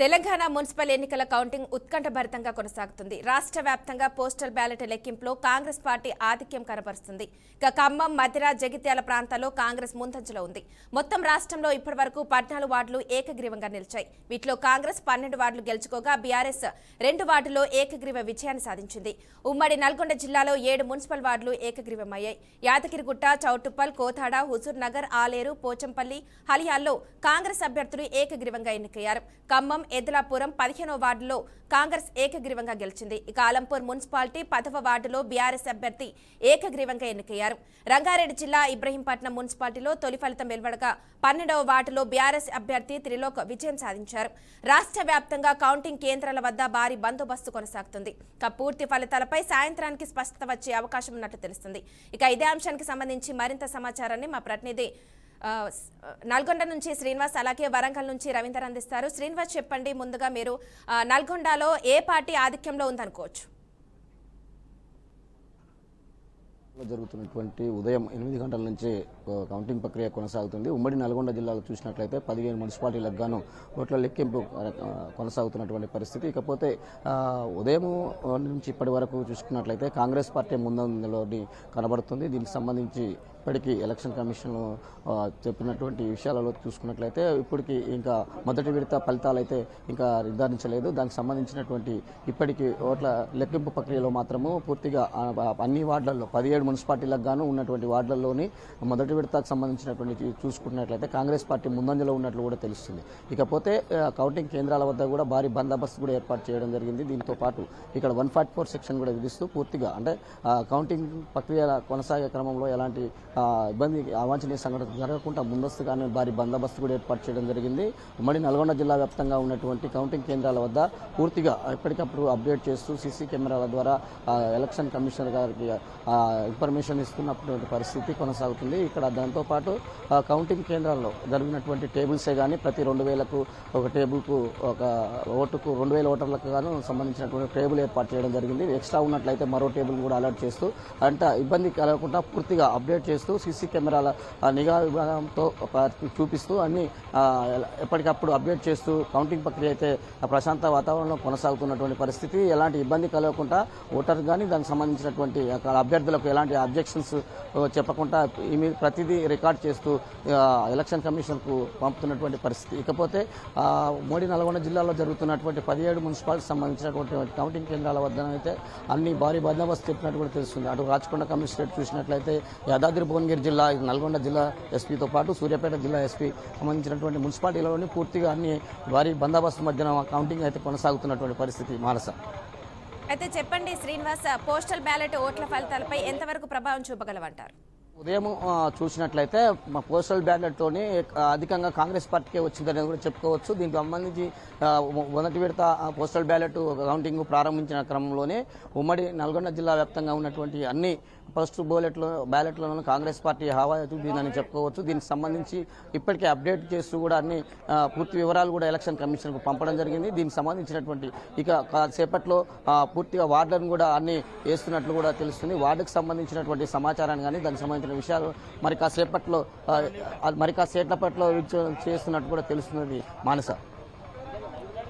Telangana municipal ఎన్నికల counting ఉత్కంఠభరితంగా కొనసాగుతుంది. రాష్ట్ర వ్యాప్తంగా పోస్టల్ బ్యాలెట్ లెక్కింపులో కాంగ్రెస్ పార్టీ ఆధిక్యం కనబరుస్తుంది. ఇక ఖమ్మం, మధిర, జగిత్యాల ప్రాంతాల్లో కాంగ్రెస్ ముందంజలో ఉంది. మొత్తం రాష్ట్రంలో ఇప్పటివరకు 14 వార్డులు ఏకగ్రీవంగా నిలిచాయి. వీటిలో కాంగ్రెస్ 12 వార్డులు గెలుచుకోగా బీఆర్ఎస్ 2 వార్డుల్లో ఏకగ్రీవ విజయాన్ని సాధించింది. ఉమ్మడి నల్గొండ జిల్లాలో 7 మున్సిపల్ వార్డులు ఏకగ్రీవమయ్యాయి. యాదగిరిగుట్ట, చౌటుప్పల్, కోథాడ, హుజూర్ నగర్, ఆలేరు, పోచంపల్లి, హలియాల్లో కాంగ్రెస్ అభ్యర్థులు ఏకగ్రీవంగా ఎన్నికయ్యారు. ఖమ్మం, ఎద్దులాపురం 15వ వార్డులో కాంగ్రెస్ ఏకగ్రీవంగా గెలిచింది. ఇక ఆలంపూర్ మున్సిపాలిటీ 10వ వార్డులో బీఆర్ఎస్ అభ్యర్థి ఏకగ్రీవంగా ఎన్నికయ్యారు. రంగారెడ్డి జిల్లా ఇబ్రహీంపట్నం మున్సిపాలిటీలో తొలి ఫలితం వెలువడగా 12వ వార్డులో బీఆర్ఎస్ అభ్యర్థి త్రిలోక్ విజయం సాధించారు. రాష్ట్ర వ్యాప్తంగా కౌంటింగ్ కేంద్రాల వద్ద భారీ బందోబస్తు కొనసాగుతుంది. ఇక పూర్తి ఫలితాలపై సాయంత్రానికి స్పష్టత వచ్చే అవకాశం ఉన్నట్లు తెలుస్తుంది. ఇక ఇదే అంశానికి సంబంధించి మరింత సమాచారాన్ని మా ప్రతినిధి నల్గొండ నుంచి శ్రీనివాస్, అలాగే వరంగల్ నుంచి రవీందర్ అందిస్తారు. శ్రీనివాస్, చెప్పండి, ముందుగా మీరు నల్గొండలో ఏ పార్టీ ఆధిక్యంలో ఉందనుకోవచ్చు? జరుగుతున్నటువంటి ఉదయం 8 గంటల నుంచి కౌంటింగ్ ప్రక్రియ కొనసాగుతుంది. ఉమ్మడి నల్గొండ జిల్లాలో చూసినట్లయితే 15 మున్సిపాలిటీలకు గాను ఓట్ల లెక్కింపు కొనసాగుతున్నటువంటి పరిస్థితి. ఇకపోతే ఉదయం నుంచి ఇప్పటి వరకు చూసుకున్నట్లయితే కాంగ్రెస్ పార్టీ ముందంజలోని కనబడుతుంది. దీనికి సంబంధించి ఇప్పటికీ ఎలక్షన్ కమిషన్ చెప్పినటువంటి విషయాలలో చూసుకున్నట్లయితే ఇప్పటికీ ఇంకా మొదటి విడత ఫలితాలు అయితే ఇంకా నిర్ధారించలేదు. దానికి సంబంధించినటువంటి ఇప్పటికీ ఓట్ల లెక్కింపు ప్రక్రియలో మాత్రము పూర్తిగా అన్ని వార్డులలో 17 మున్సిపాలిటీలకు గాను ఉన్నటువంటి వార్డులలోని మొదటి విడతకు సంబంధించినటువంటి చూసుకున్నట్లయితే కాంగ్రెస్ పార్టీ ముందంజలో ఉన్నట్లు కూడా తెలుస్తుంది. ఇకపోతే కౌంటింగ్ కేంద్రాల వద్ద కూడా భారీ బందోబస్తు కూడా ఏర్పాటు చేయడం జరిగింది. దీంతో పాటు ఇక్కడ 144 సెక్షన్ కూడా విధిస్తూ పూర్తిగా అంటే కౌంటింగ్ ప్రక్రియ కొనసాగే క్రమంలో ఎలాంటి ఇబ్బంది అవాంఛనీయ సంఘటన జరగకుండా ముందస్తుగానే భారీ బందోబస్తు కూడా ఏర్పాటు చేయడం జరిగింది. ఉమ్మడి నల్గొండ జిల్లా వ్యాప్తంగా ఉన్నటువంటి కౌంటింగ్ కేంద్రాల వద్ద పూర్తిగా ఎప్పటికప్పుడు అప్డేట్ చేస్తూ సీసీ కెమెరాల ద్వారా ఎలక్షన్ కమిషనర్ గారికి ఇన్ఫర్మేషన్ ఇస్తున్నటువంటి పరిస్థితి కొనసాగుతుంది. ఇక్కడ దాంతోపాటు కౌంటింగ్ కేంద్రాల్లో జరిగినటువంటి టేబుల్సే కానీ ప్రతి 2000కు ఒక టేబుల్కు ఒక ఓటుకు 2000 ఓటర్లకు గాను సంబంధించినటువంటి టేబుల్ ఏర్పాటు చేయడం జరిగింది. ఎక్స్ట్రా ఉన్నట్లయితే మరో టేబుల్ కూడా అలర్ట్ చేస్తూ అంటే ఇబ్బంది కలగకుండా పూర్తిగా అప్డేట్ చేస్తూ సీసీ కెమెరాల నిఘా విభాగంతో చూపిస్తూ అన్ని ఎప్పటికప్పుడు అప్డేట్ చేస్తూ కౌంటింగ్ ప్రక్రియ అయితే ప్రశాంత వాతావరణంలో కొనసాగుతున్నటువంటి పరిస్థితి. ఎలాంటి ఇబ్బంది కలగకుండా ఓటర్ కానీ దానికి సంబంధించినటువంటి అభ్యర్థులకు ఎలాంటి అబ్జెక్షన్స్ చెప్పకుండా ప్రతిదీ రికార్డ్ చేస్తూ ఎలక్షన్ కమిషన్కు పంపుతున్నటువంటి పరిస్థితి. ఇకపోతే మోడీ నల్గొండ జిల్లాలో జరుగుతున్నటువంటి 17 మున్సిపాలిటీకి సంబంధించినటువంటి కౌంటింగ్ కేంద్రాల వద్ద అయితే అన్ని భారీ బందోబస్తు చెప్పినట్టు కూడా తెలుస్తుంది. అటు రాచకొండ కమిషనరేట్ చూసినట్లయితే యాదాద్రి భువనగిరి జిల్లా, నల్గొండ జిల్లా ఎస్పీతో పాటు సూర్యాపేట జిల్లా ఎస్పీ సంబంధించినటువంటి మున్సిపాలిటీలోని పూర్తిగా అన్ని భారీ బందోబస్తు మధ్యన కౌంటింగ్ అయితే కొనసాగుతున్నటువంటి పరిస్థితి. మానస, అయితే చెప్పండి శ్రీనివాస్, పోస్టల్ బ్యాలెట్ ఓట్ల ఫలితాలపై ఎంతవరకు ప్రభావం చూపగలవంటారు? ఉదయం చూసినట్లయితే మా పోస్టల్ బ్యాలెట్తోని అధికంగా కాంగ్రెస్ పార్టీకే వచ్చిందనేది కూడా చెప్పుకోవచ్చు. దీనికి సంబంధించి మొదటి విడత పోస్టల్ బ్యాలెట్ కౌంటింగ్ ప్రారంభించిన క్రమంలోనే ఉమ్మడి నల్గొండ జిల్లా వ్యాప్తంగా ఉన్నటువంటి అన్ని ఫస్ట్ బ్యాలెట్లను కాంగ్రెస్ పార్టీ హవా అవుతుందని చెప్పుకోవచ్చు. దీనికి సంబంధించి ఇప్పటికే అప్డేట్ చేస్తూ కూడా అన్ని పూర్తి వివరాలు కూడా ఎలక్షన్ కమిషన్కు పంపడం జరిగింది. దీనికి సంబంధించినటువంటి ఇక కాసేపట్లో పూర్తిగా వార్డులను కూడా అన్ని వేస్తున్నట్లు కూడా తెలుస్తుంది. వార్డుకు సంబంధించినటువంటి సమాచారాన్ని కానీ దానికి సంబంధించిన విషయాలు మరి కాసేపట్లో చేస్తున్నట్టు కూడా తెలుస్తున్నది. మానస,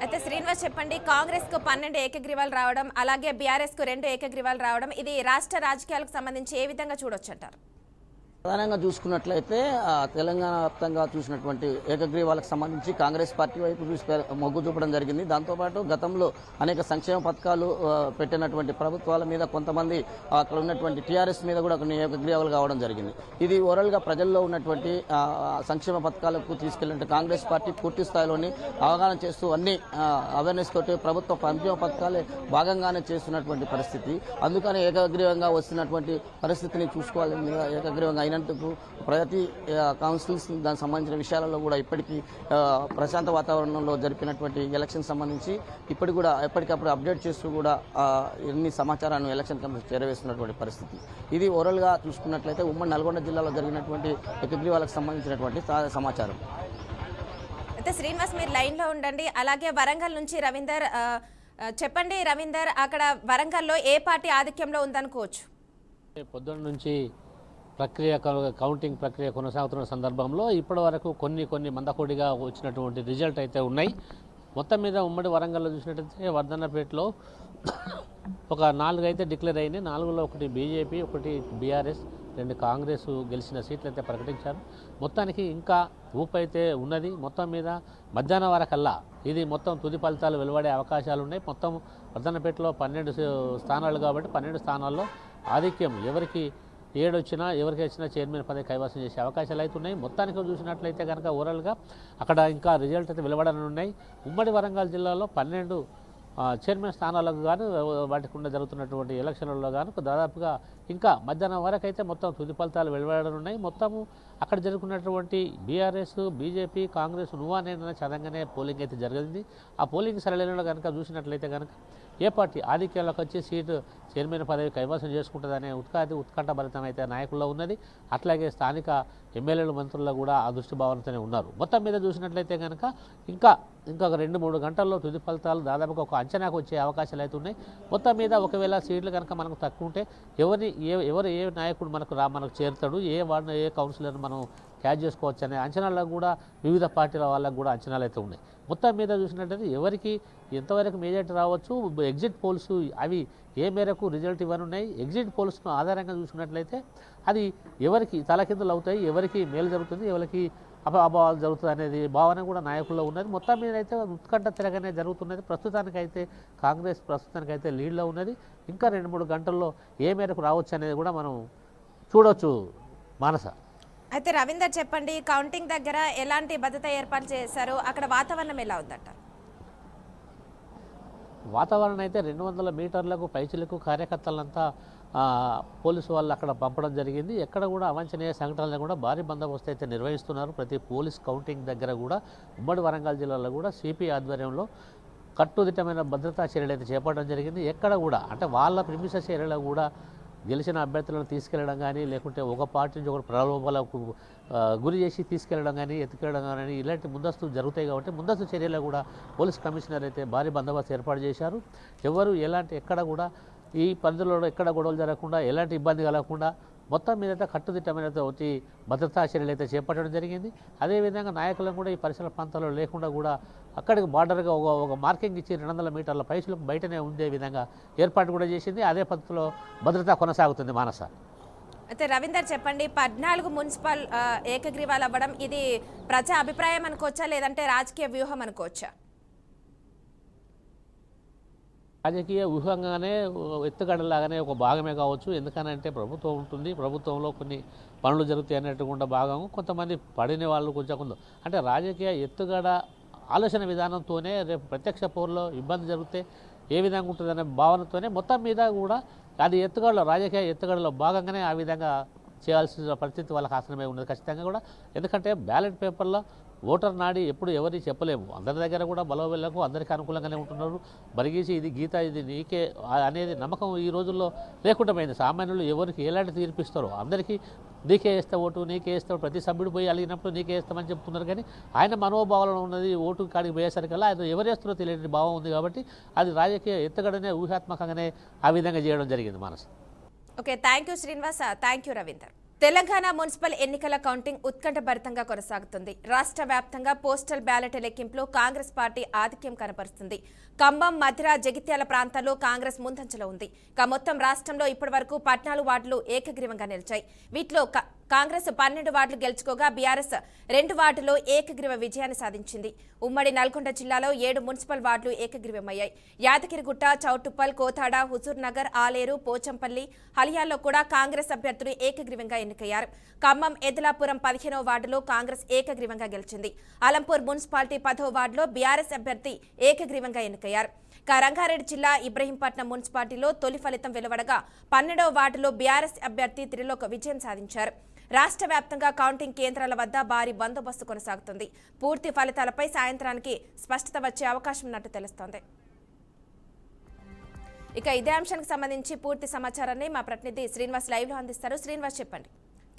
అయితే శ్రీనివాస్ చెప్పండి, కాంగ్రెస్ కు 12 ఏకగ్రీవాలు రావడం, అలాగే బీఆర్ఎస్ కు 2 ఏకగ్రీవాలు రావడం, ఇది రాష్ట్ర రాజకీయాలకు సంబంధించి ఏ విధంగా చూడొచ్చు అంటారు? ప్రధానంగా చూసుకున్నట్లయితే తెలంగాణ వ్యాప్తంగా చూసినటువంటి ఏకగ్రీవాలకు సంబంధించి కాంగ్రెస్ పార్టీ వైపు మొగ్గు చూపడం జరిగింది. దాంతోపాటు గతంలో అనేక సంక్షేమ పథకాలు పెట్టినటువంటి ప్రభుత్వాల మీద కొంతమంది అక్కడ ఉన్నటువంటి టీఆర్ఎస్ మీద కూడా కొన్ని ఏకగ్రీవాలు కావడం జరిగింది. ఇది ఓవరాల్గా ప్రజల్లో ఉన్నటువంటి సంక్షేమ పథకాలకు తీసుకెళ్లినట్టు కాంగ్రెస్ పార్టీ పూర్తి స్థాయిలోని అవగాహన చేస్తూ అన్ని అవేర్నెస్ తోటి ప్రభుత్వ సంక్షేమ పథకాలే భాగంగానే చేస్తున్నటువంటి పరిస్థితి. అందుకని ఏకగ్రీవంగా వస్తున్నటువంటి పరిస్థితిని చూసుకోవాలని ఏకగ్రీవంగా అయినందుకు ప్రతి కౌన్సిల్స్ దానికి సంబంధించిన విషయాలలో కూడా ఇప్పటికీ ప్రశాంత వాతావరణంలో జరిపినటువంటి ఎలక్షన్ సంబంధించి ఇప్పటికి కూడా ఎప్పటికప్పుడు అప్డేట్ చేస్తూ కూడా ఎన్ని సమాచారాన్ని ఎలక్షన్ కమిషన్ చేరవేస్తున్నటువంటి పరిస్థితి. ఇది ఓవరాల్గా చూసుకున్నట్లయితే ఉమ్మడి నల్గొండ జిల్లాలో జరిగినటువంటి ఏకగ్రీవాలకు సంబంధించినటువంటి సమాచారం. అయితే శ్రీనివాస్, మీరు లైన్లో ఉండండి. అలాగే వరంగల్ నుంచి రవీందర్, చెప్పండి రవీందర్, అక్కడ వరంగల్లో ఏ పార్టీ ఆధిక్యంలో ఉందనుకోవచ్చు? పొద్దున్న నుంచి కౌంటింగ్ ప్రక్రియ కొనసాగుతున్న సందర్భంలో ఇప్పటి వరకు కొన్ని మందకొడిగా వచ్చినటువంటి రిజల్ట్ అయితే ఉన్నాయి. మొత్తం మీద ఉమ్మడి వరంగల్లో చూసినట్టయితే వర్ధన్నపేటలో ఒక 4 అయితే డిక్లేర్ అయినాయి. 4లో ఒకటి బీజేపీ, ఒకటి బీఆర్ఎస్, 2 కాంగ్రెస్ గెలిచిన సీట్లు అయితే ప్రకటించారు. మొత్తానికి ఇంకా ఊపు అయితే ఉన్నది. మొత్తం మీద మధ్యాహ్నం వరకల్లా ఇది మొత్తం తుది ఫలితాలు వెలువడే అవకాశాలు ఉన్నాయి. మొత్తం వర్ధన్నపేటలో 12 స్థానాలు కాబట్టి 12 స్థానాల్లో ఆధిక్యం ఎవరికి 7 వచ్చినా ఎవరికి వచ్చినా చైర్మన్ పదవి కైవసం చేసే అవకాశాలు అయితే ఉన్నాయి. మొత్తానికి చూసినట్లయితే కనుక ఓవరాల్గా అక్కడ ఇంకా రిజల్ట్ అయితే వెలువడనున్నాయి. ఉమ్మడి వరంగల్ జిల్లాలో 12 చైర్మన్ స్థానాలకు గాను వాటికి జరుగుతున్నటువంటి ఎలక్షన్లలో గాను దాదాపుగా ఇంకా మధ్యాహ్నం వరకు అయితే మొత్తం తుది ఫలితాలు వెలువడనున్నాయి. మొత్తము అక్కడ జరుగుతున్నటువంటి బీఆర్ఎస్, బీజేపీ, కాంగ్రెస్ నువ్వానేన చదంగానే పోలింగ్ అయితే జరిగింది. ఆ పోలింగ్ సరళిలో కనుక చూసినట్లయితే కనుక ఏ పార్టీ ఆధిక్యంలోకి వచ్చి సీటు చైర్మన్ పదవి కైవసం చేసుకుంటుందనే ఉత్కంఠభరితం అయితే నాయకుల్లో ఉన్నది. అట్లాగే స్థానిక ఎమ్మెల్యేలు, మంత్రుల్లో కూడా ఆ దృష్టి భావనతోనే ఉన్నారు. మొత్తం మీద చూసినట్లయితే కనుక ఇంకొక 2-3 గంటల్లో తుది ఫలితాలు దాదాపుగా ఒక అంచనాకు వచ్చే అవకాశాలు అయితే ఉన్నాయి. మొత్తం మీద ఒకవేళ సీట్లు కనుక మనకు తక్కువ ఉంటే ఎవరు ఏ నాయకుడు మనకు చేరుతాడు, ఏ కౌన్సిలర్ మనం క్యాచ్ చేసుకోవచ్చు అనే అంచనాలకు కూడా వివిధ పార్టీల వాళ్ళకు కూడా అంచనాలు అయితే ఉన్నాయి. మొత్తం మీద చూసినట్లయితే ఎవరికి ఎంతవరకు మెజార్టీ రావచ్చు, ఎగ్జిట్ పోల్స్ అవి ఏ మేరకు రిజల్ట్ ఇవ్వనున్నాయి, ఎగ్జిట్ పోల్స్ను ఆధారంగా చూసినట్లయితే అది ఎవరికి తలకిందులు అవుతాయి, ఎవరికి మేలు జరుగుతుంది, ఎవరికి అభావాలు జరుగుతుంది అనేది భావన కూడా నాయకుల్లో ఉన్నది. మొత్తం మీద అయితే ఉత్కంఠ తిరగనే జరుగుతున్నది. ప్రస్తుతానికైతే కాంగ్రెస్ లీడ్లో ఉన్నది. ఇంకా 2-3 గంటల్లో ఏ మేరకు రావచ్చు అనేది కూడా మనం చూడవచ్చు. మానస, అయితే రవీందర్ చెప్పండి, కౌంటింగ్ దగ్గర ఎలాంటి భద్రత ఏర్పాటు చేశారు, అక్కడ వాతావరణం ఎలా ఉందంటారు? వాతావరణం అయితే 200 మీటర్లకు పైచిలకు కార్యకర్తలంతా పోలీసు వాళ్ళు అక్కడ పంపడం జరిగింది. ఎక్కడ కూడా అవాంఛనీయ సంఘటనలు కూడా భారీ బందోబస్తు అయితే నిర్వహిస్తున్నారు. ప్రతి పోలీస్ కౌంటింగ్ దగ్గర కూడా ఉమ్మడి వరంగల్ జిల్లాలో కూడా సిపి ఆధ్వర్యంలో కట్టుదిట్టమైన భద్రతా చర్యలు అయితే చేపట్టడం జరిగింది. ఎక్కడ కూడా అంటే వాళ్ళ ప్రిమిసెస్ ఏరియాలో కూడా గెలిచిన అభ్యర్థులను తీసుకెళ్లడం కానీ, లేకుంటే ఒక పార్టీ నుంచి ఒక ప్రలోభాలకు గురి చేసి తీసుకెళ్లడం కానీ, ఎత్తుకెళ్ళడం కానీ ఇలాంటి ముందస్తు జరుగుతాయి. కాబట్టి ముందస్తు చర్యలు కూడా పోలీస్ కమిషనర్ అయితే భారీ బందోబస్తు ఏర్పాటు చేశారు. ఎవరు ఎక్కడ కూడా ఈ పరిధిలో ఎక్కడ గొడవలు జరగకుండా, ఎలాంటి ఇబ్బంది కలగకుండా మొత్తం మీద కట్టుదిట్టమైన భద్రతా చర్యలు అయితే చేపట్టడం జరిగింది. అదేవిధంగా నాయకులను కూడా ఈ పరిసర ప్రాంతాల్లో లేకుండా కూడా అక్కడికి బార్డర్గా ఒక మార్కింగ్ ఇచ్చి 200 మీటర్ల పైసలకు బయటనే ఉండే విధంగా ఏర్పాటు కూడా చేసింది. అదే పద్ధతిలో భద్రత కొనసాగుతుంది. మానస, అయితే రవీందర్ చెప్పండి, 14 మున్సిపల్ ఏకగ్రీవాలు అవ్వడం ఇది ప్రజా అభిప్రాయం అనుకోవచ్చా, లేదంటే రాజకీయ వ్యూహం అనుకోవచ్చా? రాజకీయ వ్యూహంగానే ఎత్తుగడలాగానే ఒక భాగమే కావచ్చు. ఎందుకనంటే ప్రభుత్వం ఉంటుంది, ప్రభుత్వంలో కొన్ని పనులు జరుగుతాయి అనేటువంటి భాగం కొంతమంది పడిన వాళ్ళు కొంచెం అంటే రాజకీయ ఎత్తుగడ ఆలోచన విధానంతోనే రేపు ప్రత్యక్ష పౌరులో ఇబ్బంది జరిగితే ఏ విధంగా ఉంటుందనే భావనతోనే మొత్తం మీద కూడా అది రాజకీయ ఎత్తుగడలో భాగంగానే ఆ విధంగా చేయాల్సిన పరిస్థితి వాళ్ళకి ఆసనమే ఉన్నది ఖచ్చితంగా కూడా. ఎందుకంటే బ్యాలెట్ పేపర్లో ఓటర్ నాడి ఎప్పుడు ఎవరికి చెప్పలేము. అందరి దగ్గర కూడా బలోబెల్లకు అందరికీ అనుకూలంగానే ఉంటున్నారు. బరిగీసి ఇది గీత ఇది నీకే అనేది నమ్మకం ఈ రోజుల్లో లేకుండా పోయింది. సామాన్యులు ఎవరికి ఎలాంటి తీర్పిస్తారో అందరికీ నీకే వేస్తే ఓటు, నీకే వేస్తావు, ప్రతి సభ్యుడు పోయి అడిగినప్పుడు నీకే వేస్తామని చెప్తున్నారు. కానీ ఆయన మనోభావాలను ఉన్నది ఓటు కాడికి పోయేసరికల్లా ఆయన ఎవరు వేస్తారో తెలియని భావం ఉంది. కాబట్టి అది రాజకీయ ఎత్తుగడనే ఊహాత్మకంగానే ఆ విధంగా చేయడం జరిగింది. మనసు. Okay, thank you Srinivas, thank you Ravinder. Telangana municipal ఎన్నికల కౌంటింగ్ ఉత్కంఠభరితంగా కొనసాగుతుంది. రాష్ట్ర వ్యాప్తంగా పోస్టల్ బ్యాలెట్ లెక్కింపులో కాంగ్రెస్ పార్టీ ఆధిక్యం కనపరుస్తుంది. ఖమ్మం, మధిర, జగిత్యాల ప్రాంతాల్లో కాంగ్రెస్ ముందంజలో ఉంది. మొత్తం రాష్ట్రంలో ఇప్పటివరకు 14 వార్డులు ఏకగ్రీవంగా నిలిచాయి. వీటిలో కాంగ్రెస్ 12 వార్డులు గెలుచుకోగా బీఆర్ఎస్ 2 వార్డులో ఏకగ్రీవ విజయాన్ని సాధించింది. ఉమ్మడి నల్గొండ జిల్లాలో 7 మున్సిపల్ వార్డులు ఏకగ్రీవమయ్యాయి. యాదగిరిగుట్ట, చౌటుప్పల్, కోతాడ, హుజూర్ నగర్, ఆలేరు, పోచంపల్లి, హలియాల్లో కూడా కాంగ్రెస్ అభ్యర్థులు ఏకగ్రీవంగా ఎన్నికయ్యారు. ఖమ్మం, ఎద్లాపురం 15వ వార్డులో కాంగ్రెస్ ఏకగ్రీవంగా గెలిచింది. అలంపూర్ మున్సిపాలిటీ 10వ వార్డులో బీఆర్ఎస్ అభ్యర్థి ఏకగ్రీవంగా ఎన్నికయ్యారు. రంగారెడ్డి జిల్లా ఇబ్రహీంపట్నం మున్సిపాలిటీలో తొలి ఫలితం వెలువడగా 12వ వార్డులో బీఆర్ఎస్ అభ్యర్థి త్రిలోక్ విజయం సాధించారు. రాష్ట్ర వ్యాప్తంగా కౌంటింగ్ కేంద్రాల వద్ద భారీ బందోబస్తు కొనసాగుతుంది. పూర్తి ఫలితాలపై సాయంత్రానికి స్పష్టత వచ్చే అవకాశం ఉన్నట్టు తెలుస్తోంది. ఇదే అంశానికి సంబంధించి పూర్తి సమాచారాన్ని మా ప్రతినిధి శ్రీనివాస్ లైవ్ లో అందిస్తారు. శ్రీనివాస్, చెప్పండి.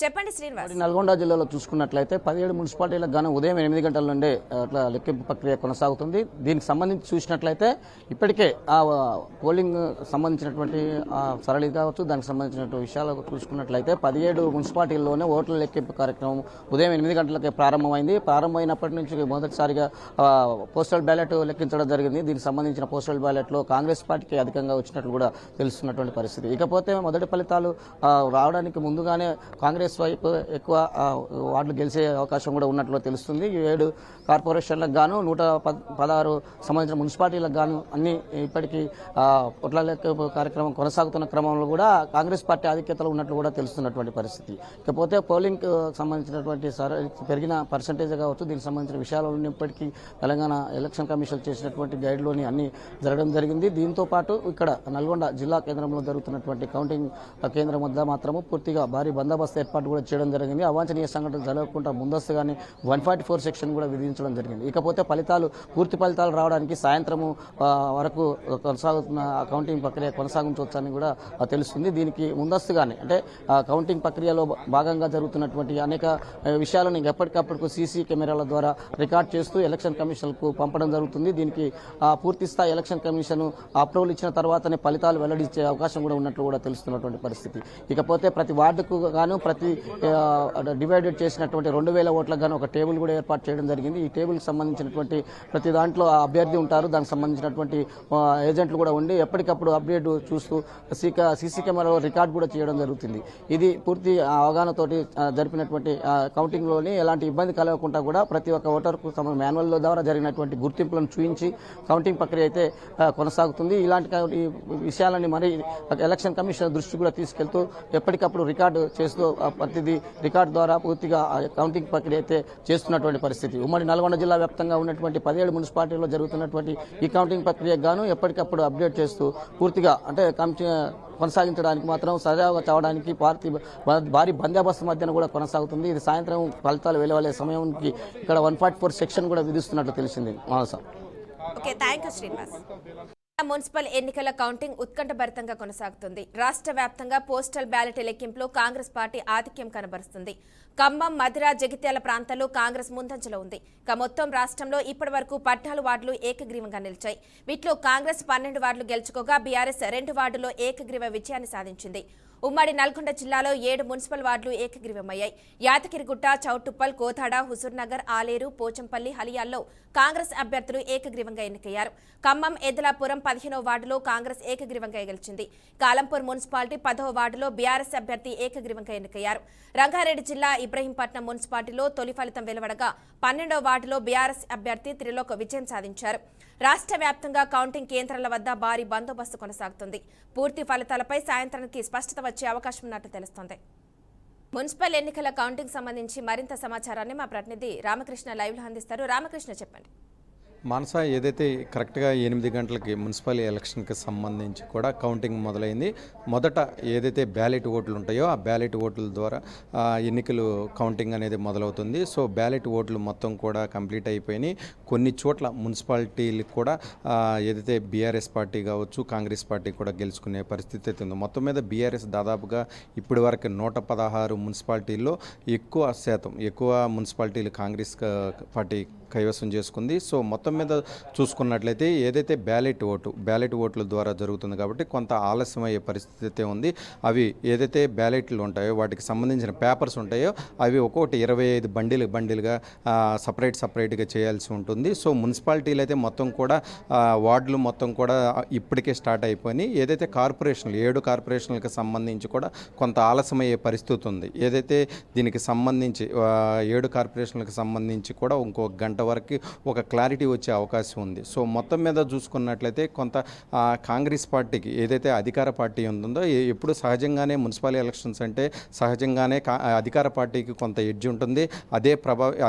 చెప్పండి శ్రీనివాస్. నల్గొండ జిల్లాలో చూసుకున్నట్లయితే 17 మున్సిపాలిటీలకు గాను ఉదయం 8 గంటల నుండే అట్లా లెక్కింపు ప్రక్రియ కొనసాగుతుంది. దీనికి సంబంధించి చూసినట్లయితే ఇప్పటికే ఆ పోలింగ్ సంబంధించినటువంటి సరళి కావచ్చు, దానికి సంబంధించినటువంటి విషయాలు చూసుకున్నట్లయితే 17 మున్సిపాలిటీల్లోనే ఓట్ల లెక్కింపు కార్యక్రమం ఉదయం 8 గంటలకే ప్రారంభమైంది. ప్రారంభమైనప్పటి నుంచి మొదటిసారిగా పోస్టల్ బ్యాలెట్ లెక్కించడం జరిగింది. దీనికి సంబంధించిన పోస్టల్ బ్యాలెట్లో కాంగ్రెస్ పార్టీకి అధికంగా వచ్చినట్లు కూడా తెలుస్తున్నటువంటి పరిస్థితి. ఇకపోతే మొదటి ఫలితాలు రావడానికి ముందుగానే కాంగ్రెస్ వైపు ఎక్కువ వార్డులు గెలిచే అవకాశం కూడా ఉన్నట్లు తెలుస్తుంది. 7 కార్పొరేషన్లకు గాను 116 సంబంధించిన మున్సిపాలిటీలకు గాను అన్ని ఇప్పటికీ ఓట్ల లెక్కింపు కార్యక్రమం కొనసాగుతున్న క్రమంలో కూడా కాంగ్రెస్ పార్టీ ఆధిక్యతలో ఉన్నట్లు కూడా తెలుస్తున్నటువంటి పరిస్థితి. ఇకపోతే పోలింగ్ సంబంధించినటువంటి పెరిగిన పర్సంటేజ్ కావచ్చు, దీనికి సంబంధించిన విషయాలను ఇప్పటికీ తెలంగాణ ఎలక్షన్ కమిషన్ చేసినటువంటి గైడ్లోని అన్ని జరగడం జరిగింది. దీంతో పాటు ఇక్కడ నల్గొండ జిల్లా కేంద్రంలో జరుగుతున్నటువంటి కౌంటింగ్ కేంద్రం వద్ద మాత్రము పూర్తిగా భారీ బందోబస్తు ఏర్పాటు కూడా చేయడం జరిగింది. అవాంఛనీయ సంఘటనలు జరగకుండా ముందస్తుగానే 144 సెక్షన్ కూడా విధించడం జరిగింది. ఇకపోతే పూర్తి ఫలితాలు రావడానికి సాయంత్రము వరకు కొనసాగుతున్న కౌంటింగ్ ప్రక్రియ కొనసాగించవచ్చని కూడా తెలుస్తుంది. దీనికి ముందస్తుగానే అంటే కౌంటింగ్ ప్రక్రియలో భాగంగా జరుగుతున్నటువంటి అనేక విషయాలను ఎప్పటికప్పుడు సీసీ కెమెరాల ద్వారా రికార్డ్ చేస్తూ ఎలక్షన్ కమిషన్కు పంపడం జరుగుతుంది. దీనికి పూర్తి స్థాయి ఎలక్షన్ కమిషన్ అప్రూవల్ ఇచ్చిన తర్వాతనే ఫలితాలు వెల్లడించే అవకాశం కూడా ఉన్నట్లు కూడా తెలుస్తున్నటువంటి పరిస్థితి. ఇకపోతే ప్రతి వార్డుకు గాను ప్రతి డివైడెడ్ చేసినటువంటి 2000 ఓట్లకు గాను ఒక టేబుల్ కూడా ఏర్పాటు చేయడం జరిగింది. ఈ టేబుల్కి సంబంధించినటువంటి ప్రతి దాంట్లో అభ్యర్థి ఉంటారు. దానికి సంబంధించినటువంటి ఏజెంట్లు కూడా ఉండి ఎప్పటికప్పుడు అప్డేట్ చూస్తూ సీసీ కెమెరాలో రికార్డ్ కూడా చేయడం జరుగుతుంది. ఇది పూర్తి అవగాహనతోటి జరిపినటువంటి కౌంటింగ్లోని ఎలాంటి ఇబ్బంది కలగకుండా కూడా ప్రతి ఒక్క ఓటర్కు మాన్యువల్ ద్వారా జరిగినటువంటి గుర్తింపులను చూపించి కౌంటింగ్ ప్రక్రియ అయితే కొనసాగుతుంది. ఇలాంటి విషయాలని మరి ఎలక్షన్ కమిషన్ దృష్టి కూడా తీసుకెళ్తూ ఎప్పటికప్పుడు రికార్డు చేస్తూ ప్రతిదీ రికార్డు ద్వారా పూర్తిగా కౌంటింగ్ ప్రక్రియ అయితే చేస్తున్నటువంటి పరిస్థితి. ఉమ్మడి నల్గొండ జిల్లా వ్యాప్తంగా ఉన్నటువంటి 17 మున్సిపాలిటీల్లో జరుగుతున్నటువంటి ఈ కౌంటింగ్ ప్రక్రియకు గాను ఎప్పటికప్పుడు అప్డేట్ చేస్తూ పూర్తిగా అంటే కొనసాగించడానికి మాత్రం సజావుగా చావడానికి భారీ బందోబస్తు మధ్యన కూడా కొనసాగుతుంది. ఇది సాయంత్రం ఫలితాలు వెలువడే సమయానికి ఇక్కడ 144 సెక్షన్ కూడా విధిస్తున్నట్లు తెలిసింది. Okay, thank you Srinivas. Municipal ఎన్నికల కౌంటింగ్ ఉత్కంఠభరితంగా కొనసాగుతుంది. రాష్ట్ర వ్యాప్తంగా పోస్టల్ బ్యాలెట్ లెక్కింపులో కాంగ్రెస్ పార్టీ ఆధిక్యం కనబరుస్తుంది. ఖమ్మం, మధిర, జగిత్యాల ప్రాంతాల్లో కాంగ్రెస్ ముందంజలో ఉంది. మొత్తం రాష్ట్రంలో ఇప్పటి వరకు 14 వార్డులు ఏకగ్రీవంగా నిలిచాయి. వీటిలో కాంగ్రెస్ 12 వార్డులు గెలుచుకోగా బీఆర్ఎస్ 2 వార్డుల్లో ఏకగ్రీవ విజయాన్ని సాధించింది. ఉమ్మడి నల్గొండ జిల్లాలో 7 మున్సిపల్ వార్డులు ఏకగ్రీవమయ్యాయి. యాదగిరిగుట్ట, చౌటుప్పల్, కోదాడ, హుజూర్నగర్, ఆలేరు, పోచంపల్లి, హలియాల్లో కాంగ్రెస్ అభ్యర్థులు ఏకగ్రీవంగా ఎన్నికయ్యారు. ఖమ్మం, ఎద్దులాపురం 15వ వార్డులో కాంగ్రెస్ ఏకగ్రీవంగా గెలిచింది. కాలంపూర్ మున్సిపాలిటీ 10వ వార్డులో బీఆర్ఎస్ అభ్యర్థి ఏకగ్రీవంగా ఎన్నికయ్యారు. రంగారెడ్డి జిల్లా ఇబ్రహీంపట్నం మున్సిపాలిటీలో తొలి ఫలితం వెలువడగా 12వ వార్డులో బీఆర్ఎస్ అభ్యర్థి త్రిలోక్ విజయం సాధించారు. రాష్ట్ర వ్యాప్తంగా కౌంటింగ్ కేంద్రాల వద్ద భారీ బందోబస్తు కొనసాగుతుంది. పూర్తి ఫలితాలపై సాయంత్రానికి స్పష్టత వచ్చే అవకాశం ఉన్నట్టు తెలుస్తోంది. మున్సిపల్ ఎన్నికల కౌంటింగ్ సంబంధించి మరింత సమాచారాన్ని మా ప్రతినిధి రామకృష్ణ లైవ్లో అందిస్తారు. రామకృష్ణ, చెప్పండి. మానస, ఏదైతే కరెక్ట్గా 8 గంటలకి మున్సిపల్ ఎలక్షన్కి సంబంధించి కూడా కౌంటింగ్ మొదలైంది. మొదట ఏదైతే బ్యాలెట్ ఓట్లు ఉంటాయో ఆ బ్యాలెట్ ఓట్ల ద్వారా ఎన్నికలు కౌంటింగ్ అనేది మొదలవుతుంది. సో బ్యాలెట్ ఓట్లు మొత్తం కూడా కంప్లీట్ అయిపోయినాయి. కొన్ని చోట్ల మున్సిపాలిటీలకు కూడా ఏదైతే బీఆర్ఎస్ పార్టీ కావచ్చు, కాంగ్రెస్ పార్టీ కూడా గెలుచుకునే పరిస్థితి అయితే ఉంది. మొత్తం మీద బీఆర్ఎస్ దాదాపుగా ఇప్పటి వరకు 116 మున్సిపాలిటీల్లో ఎక్కువ మున్సిపాలిటీలు కాంగ్రెస్ పార్టీ కైవసం చేసుకుంది. సో మొత్తం మీద చూసుకున్నట్లయితే ఏదైతే బ్యాలెట్ ఓట్ల ద్వారా జరుగుతుంది కాబట్టి కొంత ఆలస్యం అయ్యే పరిస్థితి ఉంది. అవి ఏదైతే బ్యాలెట్లు ఉంటాయో వాటికి సంబంధించిన పేపర్స్ ఉంటాయో అవి ఒక్కొక్కటి 25 బండిలుగా సపరేట్గా చేయాల్సి ఉంటుంది. సో మున్సిపాలిటీలు అయితే మొత్తం కూడా వార్డులు మొత్తం కూడా ఇప్పటికే స్టార్ట్ అయిపోయినాయి. ఏదైతే 7 కార్పొరేషన్లకు సంబంధించి కూడా కొంత ఆలస్యం అయ్యే పరిస్థితి ఉంది. ఏదైతే దీనికి సంబంధించి 7 కార్పొరేషన్లకు సంబంధించి కూడా ఇంకో గంట వరకు ఒక క్లారిటీ వచ్చే అవకాశం ఉంది. సో మొత్తం మీద చూసుకున్నట్లయితే కొంత కాంగ్రెస్ పార్టీకి ఏదైతే అధికార పార్టీ ఉందో ఎప్పుడు సహజంగానే మున్సిపల్ ఎలక్షన్స్ అంటే సహజంగానే అధికార పార్టీకి కొంత ఎడ్జ్ ఉంటుంది.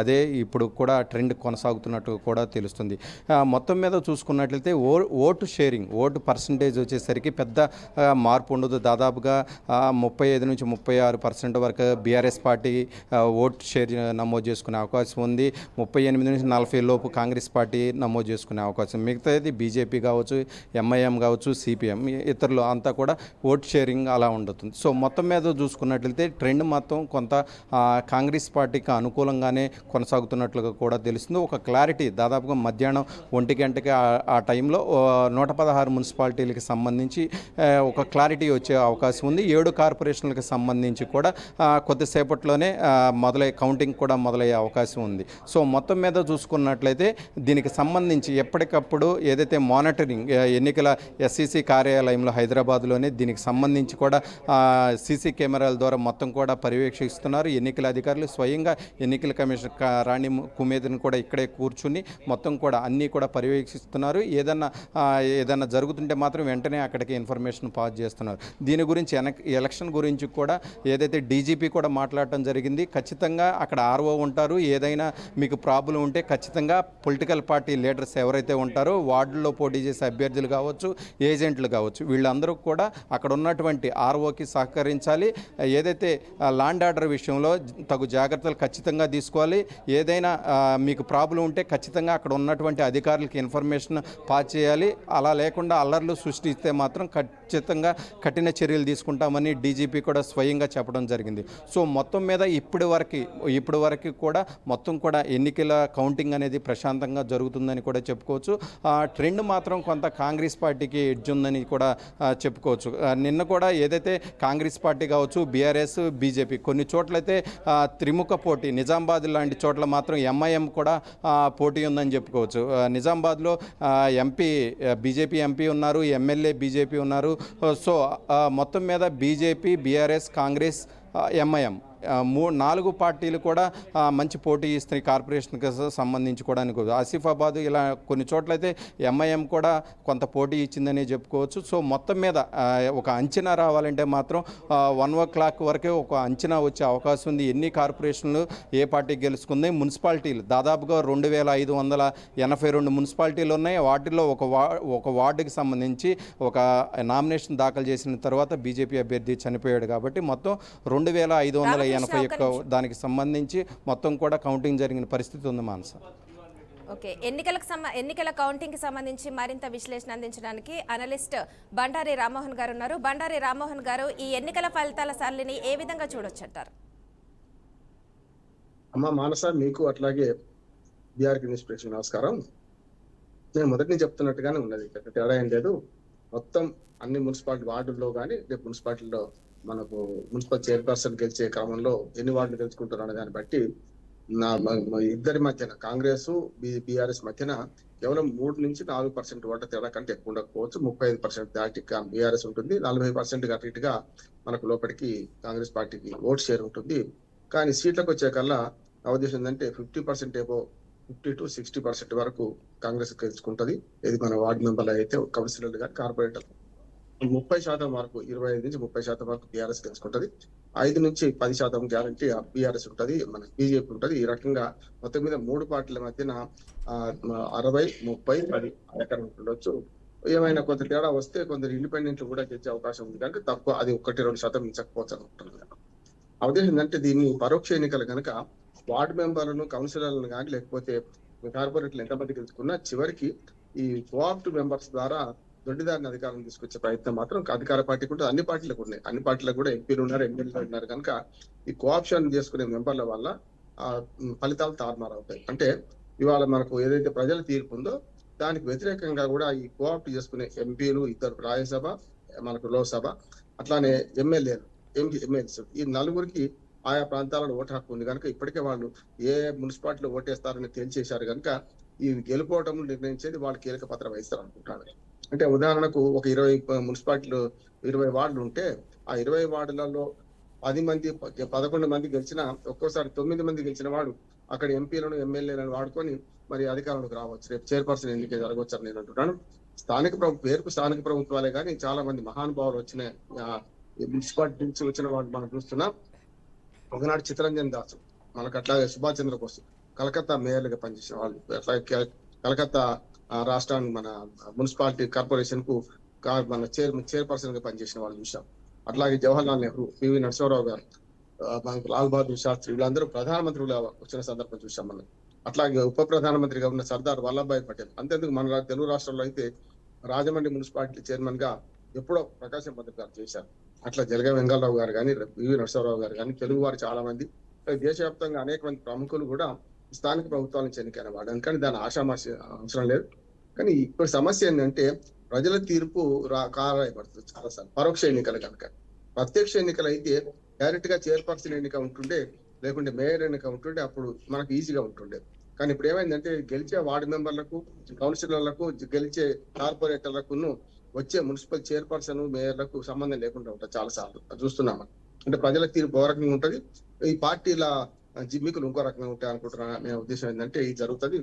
అదే ఇప్పుడు కూడా ట్రెండ్ కొనసాగుతున్నట్టు కూడా తెలుస్తుంది. మొత్తం మీద చూసుకున్నట్లయితే ఓటు పర్సంటేజ్ వచ్చేసరికి పెద్ద మార్పు ఉండదు. దాదాపుగా 35 నుంచి 36% వరకు బీఆర్ఎస్ పార్టీ ఓటు షేర్ నమోదు చేసుకునే అవకాశం ఉంది. 38 నుంచి 40 లోపు కాంగ్రెస్ పార్టీ నమోదు చేసుకునే అవకాశం, మిగతాది బీజేపీ కావచ్చు, ఎంఐఎం కావచ్చు, సిపిఎం ఇతరులు అంతా కూడా ఓట్ షేరింగ్ అలా ఉంటుంది. సో మొత్తం మీద చూసుకున్నట్లయితే ట్రెండ్ మొత్తం కొంత కాంగ్రెస్ పార్టీకి అనుకూలంగానే కొనసాగుతున్నట్లుగా కూడా తెలుస్తుంది. ఒక క్లారిటీ దాదాపుగా మధ్యాహ్నం 1 గంటకి ఆ టైంలో 116 మున్సిపాలిటీలకి సంబంధించి ఒక క్లారిటీ వచ్చే అవకాశం ఉంది. 7 కార్పొరేషన్లకు సంబంధించి కూడా కొద్దిసేపట్లోనే కౌంటింగ్ కూడా మొదలయ్యే అవకాశం ఉంది. సో మొత్తం మీద చూసుకున్నట్లయితే దీనికి సంబంధించి ఎప్పటికప్పుడు ఏదైతే మానిటరింగ్ ఎన్నికల ఎస్సీసీ కార్యాలయంలో హైదరాబాద్లోనే దీనికి సంబంధించి కూడా సీసీ కెమెరాల ద్వారా మొత్తం కూడా పర్యవేక్షిస్తున్నారు. ఎన్నికల అధికారులు స్వయంగా ఎన్నికల కమిషన్ రాణి కుమేదిని కూడా ఇక్కడే కూర్చుని మొత్తం కూడా అన్నీ కూడా పర్యవేక్షిస్తున్నారు. ఏదన్నా జరుగుతుంటే మాత్రం వెంటనే అక్కడికి ఇన్ఫర్మేషన్ పాస్ చేస్తున్నారు. దీని గురించి ఎలక్షన్ గురించి కూడా ఏదైతే డీజీపీ కూడా మాట్లాడటం జరిగింది. ఖచ్చితంగా అక్కడ ఆర్ఓ ఉంటారు. ఏదైనా మీకు ప్రాబ్లం ఉంటే ఖచ్చితంగా పొలిటికల్ పార్టీ లీడర్స్ ఎవరైతే ఉంటారో వార్డుల్లో పోటీ చేసే అభ్యర్థులు కావచ్చు, ఏజెంట్లు కావచ్చు, వీళ్ళందరూ కూడా అక్కడ ఉన్నటువంటి ఆర్ఓకి సహకరించాలి. ఏదైతే ల్యాండ్ ఆర్డర్ విషయంలో తగు జాగ్రత్తలు ఖచ్చితంగా తీసుకోవాలి. ఏదైనా మీకు ప్రాబ్లం ఉంటే ఖచ్చితంగా అక్కడ ఉన్నటువంటి అధికారులకి ఇన్ఫర్మేషన్ పాస్ చేయాలి. అలా లేకుండా అల్లర్లు సృష్టిస్తే మాత్రం ఖచ్చితంగా కఠిన చర్యలు తీసుకుంటామని డీజీపీ కూడా స్వయంగా చెప్పడం జరిగింది. సో మొత్తం మీద ఇప్పటి వరకు కూడా మొత్తం కూడా ఎన్నికల కౌంటింగ్ అనేది ప్రశాంతంగా జరుగుతుందని కూడా చెప్పుకోవచ్చు. ట్రెండ్ మాత్రం కొంత కాంగ్రెస్ పార్టీకి ఎడ్జ్ ఉందని కూడా చెప్పుకోవచ్చు. నిన్న కూడా ఏదైతే కాంగ్రెస్ పార్టీ కావచ్చు, బీఆర్ఎస్, బీజేపీ కొన్ని చోట్లయితే త్రిముఖ పోటీ, నిజామాబాద్ లాంటి చోట్ల మాత్రం ఎంఐఎం కూడా పోటీ ఉందని చెప్పుకోవచ్చు. నిజామాబాద్లో బీజేపీ ఎంపీ ఉన్నారు, ఎమ్మెల్యే బీజేపీ ఉన్నారు. సో మొత్తం మీద బీజేపీ, బీఆర్ఎస్, కాంగ్రెస్, ఎంఐఎం 4 పార్టీలు కూడా మంచి పోటీ ఇస్తున్నాయి కార్పొరేషన్కి సంబంధించి కూడా అనుకోవచ్చు. ఆసిఫాబాద్ ఇలా కొన్ని చోట్లయితే ఎంఐఎం కూడా కొంత పోటీ ఇచ్చిందని చెప్పుకోవచ్చు. సో మొత్తం మీద ఒక అంచనా రావాలంటే మాత్రం 1 వరకే ఒక అంచనా వచ్చే అవకాశం ఉంది. ఎన్ని కార్పొరేషన్లు ఏ పార్టీ గెలుచుకుంది. మున్సిపాలిటీలు దాదాపుగా 2582 మున్సిపాలిటీలు ఉన్నాయి. వాటిల్లో ఒక వార్డుకి సంబంధించి ఒక నామినేషన్ దాఖలు చేసిన తర్వాత బీజేపీ అభ్యర్థి చనిపోయాడు కాబట్టి మొత్తం 2581 దానికి సంబంధించి మొత్తం కూడా కౌంటింగ్ జరిగిన పరిస్థితి ఉంది మానస. ఓకే, ఎన్నికల కౌంటింగ్ కి సంబంధించి మరింత విశ్లేషణ అందించడానికి అనలిస్ట్ బండారి రామ్మోహన్ గారు ఉన్నారు. బండారి రామ్మోహన్ గారు, ఈ ఎన్నికల ఫలితాల సరళిని ఏ విధంగా చూడొచ్చంటారు? అమ్మ మానస, మీకు అట్లాగే బీఆర్కి న్యూస్ ప్రేక్షకు నమస్కారం. నేను మొదటి నుంచి చెప్తున్నట్టుగానే ఉన్నది, తేడా ఏం లేదు. మొత్తం అన్ని మున్సిపాలిటీ వార్డుల్లో కానీ రేపు మున్సిపాలిటీలో మనకు మున్సిపల్ చైర్పర్సన్ గెలిచే క్రమంలో ఎన్ని వార్డులు గెలుచుకుంటున్నారనే దాన్ని బట్టి ఇద్దరి మధ్యన కాంగ్రెస్ బీఆర్ఎస్ మధ్యన కేవలం 3 నుంచి 4% ఓట్ల తేడా కంటే ఎక్కువ ఉండకపోవచ్చు. 35% దాటి బీఆర్ఎస్ ఉంటుంది, 40% అటు ఇటుగా మనకు లోపలికి కాంగ్రెస్ పార్టీకి ఓట్ షేర్ ఉంటుంది. కానీ సీట్లకు వచ్చే కల్లా నా ఉద్దేశం ఏంటంటే 50% ఏవో 50 to 60% వరకు కాంగ్రెస్ గెలుచుకుంటుంది. ఇది మన వార్డు మెంబర్లు అయితే కౌన్సిలర్లు కానీ కార్పొరేటర్లు 30% వరకు 25 నుంచి 30% వరకు బీఆర్ఎస్ గెలుచుకుంటది. 5 నుంచి 10% గ్యారంటీ బీఆర్ఎస్ ఉంటుంది, మన బీజేపీ ఉంటుంది. ఈ రకంగా మొత్తం మీద 3 పార్టీల మధ్యన 60, 30, 10 ఎక్కడ ఉండొచ్చు. ఏమైనా కొంత తేడా వస్తే కొందరు ఇండిపెండెంట్ కూడా గెలిచే అవకాశం ఉంది కనుక తక్కువ, అది 1-2% మించకపోవచ్చు అనుకుంటున్నాను. అవదేశం ఏంటంటే దీన్ని పరోక్ష ఎన్నికలు కనుక వార్డు మెంబర్లను, కౌన్సిలర్లను కానీ లేకపోతే కార్పొరేటర్లు ఎంతమంది గెలుచుకున్నా చివరికి ఈ కోఆప్టివ్ మెంబర్స్ ద్వారా దొడ్డిదారిని అధికారం తీసుకొచ్చే ప్రయత్నం మాత్రం అధికార పార్టీకి ఉంటుంది. అన్ని పార్టీలకు ఉన్నాయి, అన్ని పార్టీలకు కూడా ఎంపీలు ఉన్నారు, ఎమ్మెల్యేలు ఉన్నారు కనుక ఈ కోఆప్షన్ చేసుకునే మెంబర్ల వల్ల ఫలితాలు తారుమారవుతాయి. అంటే ఇవాళ మనకు ఏదైతే ప్రజల తీర్పు ఉందో దానికి వ్యతిరేకంగా కూడా ఈ కోఆప్ట్ చేసుకునే ఎంపీలు, 2 రాజ్యసభ, మనకు లోక్సభ, అట్లానే ఎమ్మెల్యేస్ ఈ 4గురికి ఆయా ప్రాంతాలలో ఓటు హక్కు ఉంది కనుక ఇప్పటికే వాళ్ళు ఏ మున్సిపాలిటీలో ఓటేస్తారని తేల్చేశారు కనుక ఈ గెలుపోవటం నిర్ణయించేది వాళ్ళు కీలక పాత్ర వహిస్తారు అనుకుంటారు. అంటే ఉదాహరణకు ఒక 20 మున్సిపాలిటీలు 20 వార్డులు ఉంటే ఆ 20 వార్డులలో 10 మంది 11 మంది గెలిచినా ఒక్కోసారి 9 మంది గెలిచిన వాడు అక్కడ ఎంపీలను, ఎమ్మెల్యేలను వాడుకొని మరి అధికారంలోకి రావచ్చు. రేపు చైర్పర్సన్ ఎన్నిక జరగవచ్చు అని నేను అంటున్నాను. పేరుకు స్థానిక ప్రభుత్వాలే కానీ చాలా మంది మహానుభావులు వచ్చిన మున్సిపాలిటీ నుంచి వచ్చిన వాళ్ళు మనం చూస్తున్నాం. ఒకనాడు చిత్తరంజన్ దాసు, మనకు అట్లాగే సుభాష్ చంద్రబోస్ కలకత్తా మేయర్లుగా పనిచేసిన వాళ్ళు, అట్లాగే కలకత్తా రాష్ట్రానికి మన మున్సిపాలిటీ కార్పొరేషన్ కు మన చైర్పర్సన్ గా పనిచేసిన వాళ్ళు చూసాం. అట్లాగే జవహర్లాల్ నెహ్రూ, పివి నరసింహారావు గారు, మనకు లాల్ బహదూర్ శాస్త్రి, వీళ్ళందరూ ప్రధానమంత్రులుగా వచ్చిన సందర్భం చూసాం మనం. అట్లాగే ఉప ప్రధానమంత్రిగా ఉన్న సర్దార్ వల్లభాయ్ పటేల్. అంతేందుకు మన తెలుగు రాష్ట్రాల్లో అయితే రాజమండ్రి మున్సిపాలిటీ చైర్మన్ గా ఎప్పుడో ప్రకాశం పంతులు గారు చేశారు. అట్లా జలగ వెంగళరావు గారు కానీ, పివి నరసింహారావు గారు కానీ, తెలుగు వారు చాలా మంది, దేశవ్యాప్తంగా అనేక మంది ప్రముఖులు కూడా స్థానిక ప్రభుత్వాల నుంచి ఎన్నికైన వాడు. అందుకని దాని ఆషామాషి అవసరం లేదు. కానీ ఇప్పుడు సమస్య ఏంటంటే ప్రజల తీర్పు కారాయపడుతుంది చాలాసార్లు పరోక్ష ఎన్నికలు కనుక. ప్రత్యక్ష ఎన్నికలు అయితే డైరెక్ట్ గా చైర్పర్సన్ ఎన్నిక ఉంటుండే, లేకుంటే మేయర్ ఎన్నిక ఉంటుండే, అప్పుడు మనకు ఈజీగా ఉంటుండే. కానీ ఇప్పుడు ఏమైందంటే గెలిచే వార్డు మెంబర్లకు, కౌన్సిలర్లకు, గెలిచే కార్పొరేటర్లకు వచ్చే మున్సిపల్ చైర్పర్సన్, మేయర్లకు సంబంధం లేకుండా ఉంటుంది చాలా సార్లు చూస్తున్నాం. అంటే ప్రజల తీర్పు ఒక రకంగా ఉంటుంది, ఈ పార్టీల జిమ్మికులు ఇంకో రకంగా ఉంటాయి అనుకుంటున్నా. నేను ఉద్దేశం ఏంటంటే ఇది జరుగుతుంది.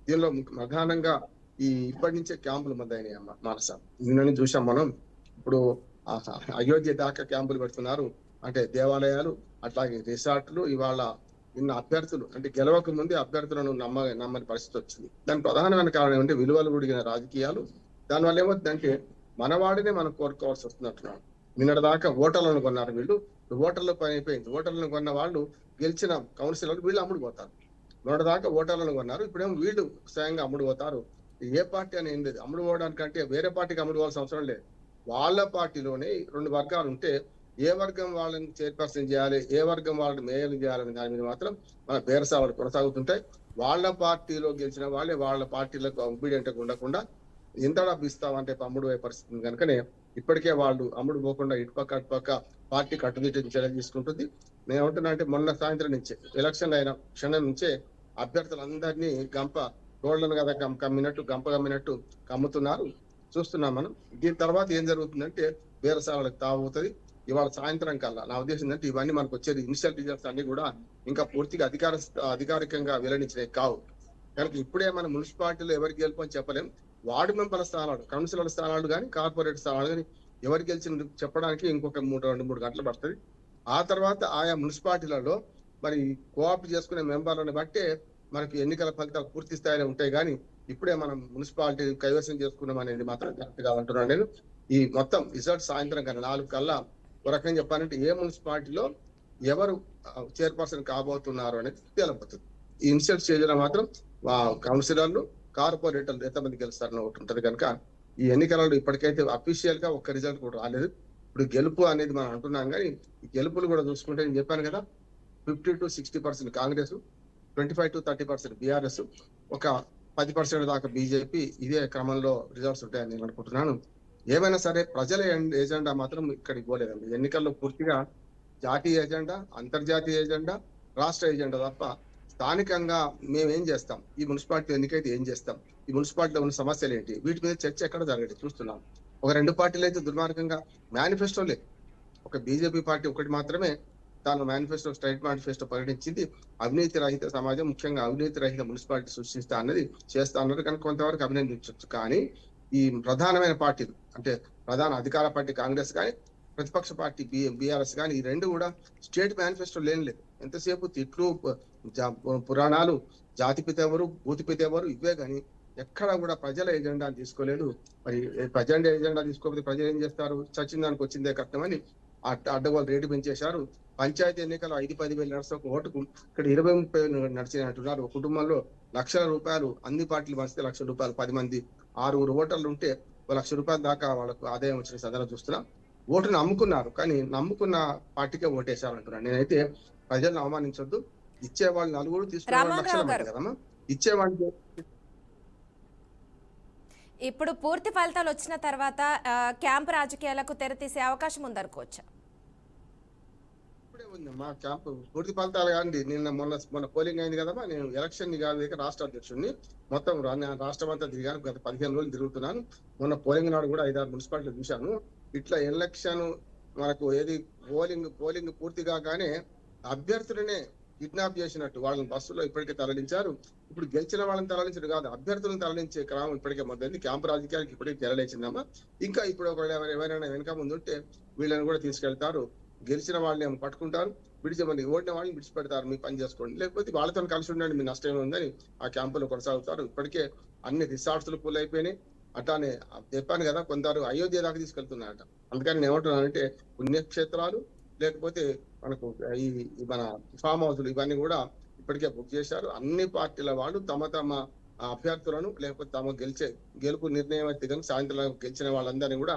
దీనిలో ప్రధానంగా ఈ ఇప్పటి నుంచే క్యాంపులు మొదలైనాయి అమ్మ మానస. నిన్న చూసాం మనం. ఇప్పుడు అయోధ్య దాకా క్యాంపులు పెడుతున్నారు. అంటే దేవాలయాలు, అట్లాగే రిసార్ట్లు. ఇవాళ నిన్న అభ్యర్థులు అంటే గెలవక ముందే అభ్యర్థులను నమ్మని పరిస్థితి వచ్చింది. దాని ప్రధానమైన కారణం ఏంటంటే విలువలు కూడిన రాజకీయాలు. దానివల్ల ఏమవుతుందంటే మనవాడినే మనం కోరుకోవాల్సి వస్తున్నట్టున్నాడు. నిన్నటి దాకా ఓటర్లను కొన్నారు వీళ్ళు, ఓటర్ల పని అయిపోయింది. ఓటర్లను కొన్న వాళ్ళు గెలిచిన కౌన్సిలర్లు వీళ్ళు అమ్ముడు పోతారు. మొన్నటి దాకా ఓటర్లను కొన్నారు, ఇప్పుడేమో వీళ్ళు స్వయంగా అమ్ముడు పోతారు. ఏ పార్టీ అని ఏం లేదు, అమ్ముడు పోవడానికంటే వేరే పార్టీకి అమ్ముడు పోవాల్సిన అవసరం లేదు. వాళ్ళ పార్టీలోనే 2 వర్గాలు ఉంటే ఏ వర్గం వాళ్ళని చైర్పర్సన్ చేయాలి, ఏ వర్గం వాళ్ళని మేయర్లు చేయాలనే దాని మీద మాత్రం మన బేరసావలు కొనసాగుతుంటాయి. వాళ్ళ పార్టీలో గెలిచిన వాళ్ళే వాళ్ళ పార్టీలకు ఒబీడియంట్ ఉండకుండా ఎంత డబ్బు ఇస్తామంటే అమ్ముడు పోయే పరిస్థితి కనుకనే ఇప్పటికే వాళ్ళు అమ్ముడు పోకుండా ఇటుపక్క పార్టీ కట్టుదిట్టిన చర్యలు తీసుకుంటుంది. నేను ఏమంటున్నా అంటే మొన్న సాయంత్రం నుంచే ఎలక్షన్లు అయిన క్షణం నుంచే అభ్యర్థులందరినీ రోడ్లను కదా కమ్మినట్టు కమ్ముతున్నారు, చూస్తున్నాం మనం. దీని తర్వాత ఏం జరుగుతుందంటే బేరసాలకు తాగుతుంది. ఇవాళ సాయంత్రం కల్లా నా ఉద్దేశం ఏంటంటే ఇవన్నీ మనకు వచ్చేది ఇనిషియల్ రిజల్ట్స్ అన్ని కూడా ఇంకా పూర్తిగా అధికారికంగా వెల్లడించినవి కావు. కనుక ఇప్పుడే మన మున్సిపాలిటీలో ఎవరికి గెలుపు అని చెప్పలేం. వార్డు మెంబర్ల స్థానాలు, కౌన్సిలర్ స్థానాలు కానీ, కార్పొరేట్ స్థానాలు కానీ ఎవరు గెలిచిన చెప్పడానికి ఇంకొక 2-3 గంటలు పడుతుంది. ఆ తర్వాత ఆయా మున్సిపాలిటీలలో మరి కోఆప్ చేసుకునే మెంబర్లను బట్టే మనకి ఎన్నికల ఫలితాలు పూర్తి స్థాయిలో ఉంటాయి. కానీ ఇప్పుడే మనం మున్సిపాలిటీ కైవసం చేసుకున్నాం అనేది మాత్రం కరెక్ట్ కాదంటున్నాను నేను. ఈ మొత్తం రిజల్ట్ సాయంత్రం కన్నా 4 కల్లా ఒక రకంగా చెప్పాలంటే ఏ మున్సిపాలిటీలో ఎవరు చైర్పర్సన్ కాబోతున్నారు అనేది తేలిపోతుంది. ఈ ఇనిషియల్ స్టేజ్ లో మాత్రం కౌన్సిలర్లు, కార్పొరేటర్లు ఎంతమంది గెలుస్తారని ఒకటి ఉంటుంది. కనుక ఈ ఎన్నికలలో ఇప్పటికైతే అఫీషియల్ గా ఒక్క రిజల్ట్ కూడా రాలేదు. ఇప్పుడు గెలుపు అనేది మనం అంటున్నాం, కానీ ఈ గెలుపులు కూడా చూసుకుంటే నేను చెప్పాను కదా, 50 to 60% కాంగ్రెస్, 25 to 30% బీఆర్ఎస్, ఒక 10% దాకా బీజేపీ. ఇదే క్రమంలో రిజల్ట్స్ ఉంటాయని నేను అనుకుంటున్నాను. ఏమైనా సరే ప్రజల ఎజెండా మాత్రం ఇక్కడికి పోలేదండి. ఎన్నికల్లో పూర్తిగా జాతీయ ఎజెండా, అంతర్జాతీయ ఎజెండా, రాష్ట్ర ఎజెండా తప్ప స్థానికంగా మేమేం చేస్తాం, ఈ మున్సిపాలిటీ ఎన్నికైతే ఏం చేస్తాం, ఈ మున్సిపాలిటీలో ఉన్న సమస్యలు ఏంటి, వీటి మీద చర్చ ఎక్కడ జరగదు చూస్తున్నాం. ఒక 2 పార్టీలు అయితే దుర్మార్గంగా మేనిఫెస్టోలే, ఒక బీజేపీ పార్టీ ఒకటి మాత్రమే తాను మేనిఫెస్టో, స్ట్రైట్ మేనిఫెస్టో ప్రకటించింది అవినీతి రహిత సమాజం, ముఖ్యంగా అవినీతి రహిత మున్సిపాలిటీ సృష్టిస్తా అన్నది చేస్తా అన్నది. కనుక కొంతవరకు అభినందించవచ్చు. కానీ ఈ ప్రధానమైన పార్టీలు అంటే ప్రధాన అధికార పార్టీ కాంగ్రెస్ కానీ, ప్రతిపక్ష పార్టీ బీఆర్ఎస్ కానీ, ఈ 2 కూడా స్టేట్ మేనిఫెస్టో లేదు. ఎంతసేపు తిట్లు, పురాణాలు, జాతిపిత ఎవరు, భూతిపిత ఎవరు, ఇవే కానీ ఎక్కడ కూడా ప్రజల ఎజెండా తీసుకోలేదు. మరి ప్రజెంట్ ఎజెండా తీసుకోకపోతే ప్రజలు ఏం చేస్తారు, చచ్చిన దానికి వచ్చిందే కష్టమని అడ్డగోలు రేటు పెంచేశారు. పంచాయతీ ఎన్నికలు 5-10 వేలు నడిచిన ఒక ఓటుకు ఇక్కడ 20-30 నడిచినట్టున్నారు. ఒక కుటుంబంలో లక్షల రూపాయలు అన్ని పార్టీలు పంచితే ₹1,00,000, 10 మంది 6 ఓటర్లు ఉంటే ₹1,00,000 దాకా వాళ్ళకు ఆదాయం వచ్చిన సందర్భం చూస్తున్నాం. ఓటును అమ్ముకున్నారు, కానీ నమ్ముకున్న పార్టీకే ఓటేశారు అంటున్నాను. నేనైతే ప్రజలను అవమానించొద్దు. ఇచ్చేవాళ్ళు 4, తీసుకునే లక్షల మంది కదమ్మా. ఇచ్చేవాళ్ళు ఇప్పుడు పూర్తి ఫలితాలు వచ్చిన తర్వాత క్యాంప్ రాజకీయాలకు తెరతీసే అవకాశం ఉందనుకోవచ్చా? ఇప్పుడే ఉంది మా క్యాంప్ పూర్తి ఫలితాలు కానీ మొన్న పోలింగ్ అయింది కదమ్మా. నేను ఎలక్షన్ కాదు, రాష్ట్ర అధ్యక్షుడిని. మొత్తం రాష్ట్రం అంతా తిరిగాను, గత 15 రోజులు తిరుగుతున్నాను. మొన్న పోలింగ్ నాడు కూడా 5-6 మున్సిపాలిటీలు చూశాను. ఇట్లా ఎలక్షన్ మనకు ఏది పోలింగ్ పూర్తి కాగానే అభ్యర్థులనే కిడ్నాప్ చేసినట్టు వాళ్ళని బస్సులో ఇప్పటికే తరలించారు. ఇప్పుడు గెలిచిన వాళ్ళని తరలించడం కాదు, అభ్యర్థులను తరలించే క్రమం ఇప్పటికే మొదలైంది. క్యాంపు రాజకీయాలకు ఇప్పటికే తెరలేచిందమ్మా. ఇంకా ఇప్పుడు ఎవరైనా వెనక ముందు ఉంటే వీళ్ళని కూడా తీసుకెళ్తారు. గెలిచిన వాళ్ళని పట్టుకుంటారు, విడిచమని ఓడిన వాళ్ళని విడిచిపెడతారు, మీ పని చేసుకోండి, లేకపోతే వాళ్ళతో కలిసి ఉండండి, మీ నష్టం ఉందని ఆ క్యాంపులో కొనసాగుతారు. ఇప్పటికే అన్ని రిసార్ట్స్లు ఫుల్ అయిపోయినాయి. అట్లానే చెప్పాను కదా, కొందరు అయోధ్య దాకా తీసుకెళ్తున్నారట. అందుకని నేను ఏమంటున్నానంటే పుణ్యక్షేత్రాలు లేకపోతే మనకు ఈ మన ఫామ్ హౌస్లు ఇవన్నీ కూడా ఇప్పటికే బుక్ చేశారు. అన్ని పార్టీల వాళ్ళు తమ తమ అభ్యర్థులను లేకపోతే తమ గెలుపు నిర్ణయం అయితే కనుక సాయంత్రం గెలిచిన వాళ్ళందరినీ కూడా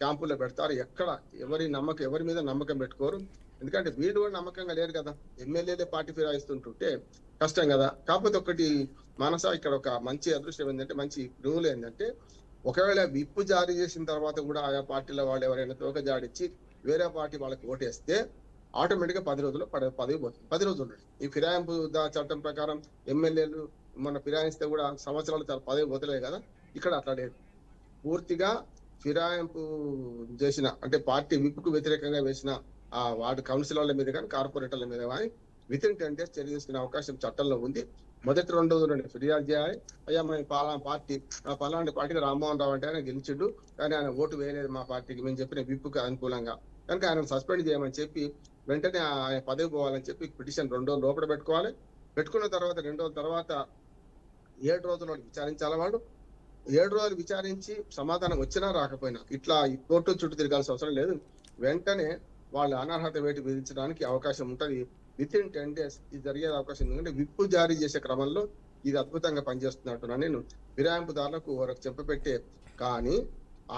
క్యాంపుల్లో పెడతారు. ఎక్కడ ఎవరి మీద నమ్మకం పెట్టుకోరు. ఎందుకంటే వీళ్ళు కూడా నమ్మకంగా లేరు కదా. ఎమ్మెల్యేలే పార్టీ ఫిరాయిస్తుంటుంటే కష్టం కదా. కాకపోతే ఒకటి మనస ఇక్కడ ఒక మంచి అదృష్టం ఏంటంటే, మంచి రూల్ ఏంటంటే, ఒకవేళ విప్పు జారీ చేసిన తర్వాత కూడా ఆయా పార్టీల వాళ్ళు ఎవరైనా తోక జాడిచ్చి వేరే పార్టీ వాళ్ళకి ఓటేస్తే ఆటోమేటిక్ గా 10 రోజుల్లో పదవి పోతుంది. 10 రోజులు ఈ ఫిరాయింపు చట్టం ప్రకారం ఎమ్మెల్యేలు మన ఫిరాయిస్తే కూడా సంవత్సరాలు పదవి పోతలే కదా. ఇక్కడ అట్లా లేదు. పూర్తిగా ఫిరాయింపు చేసిన అంటే పార్టీ విప్పుకు వ్యతిరేకంగా వేసిన ఆ వార్డు కౌన్సిలర్ల మీద కానీ కార్పొరేటర్ల మీద కానీ విత్ ఇన్ 10 days చర్య తీసుకునే అవకాశం చట్టంలో ఉంది. మొదటి 2 రోజులు ఫిర్యాదు చేయాలి. అయ్యా మేము పలాంటి పార్టీకి రామ్మోహన్ రావు అంటే ఆయన గెలిచిండు, కానీ ఆయన ఓటు వేయలేదు మా పార్టీకి, మేము చెప్పిన విప్పుకి అనుకూలంగా, కనుక ఆయన సస్పెండ్ చేయమని చెప్పి వెంటనే ఆయన పదవి పోవాలని చెప్పి పిటిషన్ 2 రోజులు లోపల పెట్టుకోవాలి. పెట్టుకున్న తర్వాత 2 రోజుల తర్వాత 7 రోజులు విచారించాలి. వాడు 7 రోజులు విచారించి సమాధానం వచ్చినా రాకపోయినా ఇట్లా కోర్టు చుట్టూ తిరగాల్సిన అవసరం లేదు. వెంటనే వాళ్ళు అనర్హత వేటు విధించడానికి అవకాశం ఉంటుంది. విత్ ఇన్ 10 days ఇది జరిగే అవకాశం ఉంది. ఎందుకంటే విప్పు జారీ చేసే క్రమంలో ఇది అద్భుతంగా పనిచేస్తున్నట్టున్నా నేను ఫిరాయింపుదారులకు వరకు చెప్పపెట్టే. కానీ